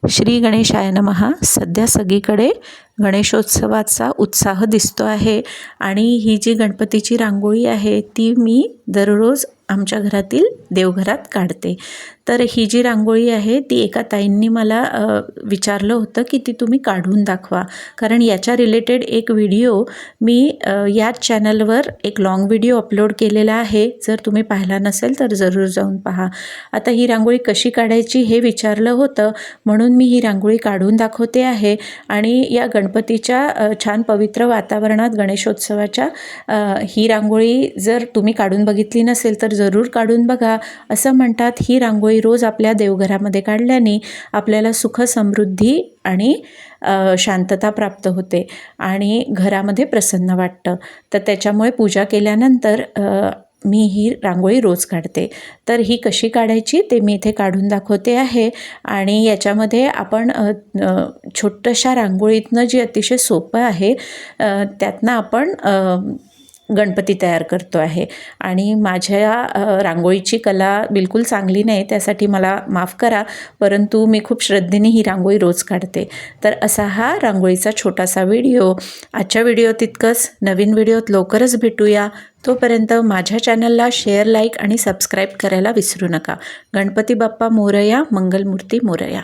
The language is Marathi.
श्री गणेशाय नमः. सध्या सगळीकडे गणेशोत्सवाचा उत्साह दिसतो आहे आणि ही जी गणपतीची रांगोळी आहे ती मी दररोज आमच्या घरातील देवघरात काढते. तर ही जी रांगोळी आहे ती एका ताईंनी मला विचारलं होतं की ती तुम्ही काढून दाखवा, कारण याच्या रिलेटेड एक व्हिडिओ मी याच चॅनलवर एक लाँग व्हिडिओ अपलोड केलेला आहे. जर तुम्ही पाहिला नसेल तर जरूर जाऊन पहा. आता ही रांगोळी कशी काढायची हे विचारलं होतं, म्हणून मी ही रांगोळी काढून दाखवते आहे. आणि या गणपतीच्या छान पवित्र वातावरणात गणेशोत्सवाच्या ही रांगोळी जर तुम्ही काढून बघितली नसेल तर जरूर काढून बघा. असं म्हणतात ही रांगोळी रोज आपल्या देवघरामध्ये काढल्याने आपल्याला सुख समृद्धी आणि शांतता प्राप्त होते आणि घरामध्ये प्रसन्न वाटतं. तर त्याच्यामुळे पूजा केल्यानंतर मी ही रांगोळी रोज काढते. तर ही कशी काढायची ते मी इथे काढून दाखवते आहे. आणि याच्यामध्ये आपण छोट्याशा रांगोळीतनं जी अतिशय सोपं आहे त्यातनं आपण गणपती तयार करतो आहे. आणि माझ्या रांगोळीची कला बिलकुल चांगली नाही, त्यासाठी मला माफ करा, परंतु मी खूप श्रद्धेने ही रांगोळी रोज काढते. तर असा हा रांगोळीचा छोटासा व्हिडिओ. आजच्या व्हिडिओत इतकंच. नवीन व्हिडिओत लवकरच भेटूया. तोपर्यंत माझ्या चॅनलला शेअर, लाईक आणि सबस्क्राईब करायला विसरू नका. गणपती बाप्पा मोरया, मंगलमूर्ती मोरया.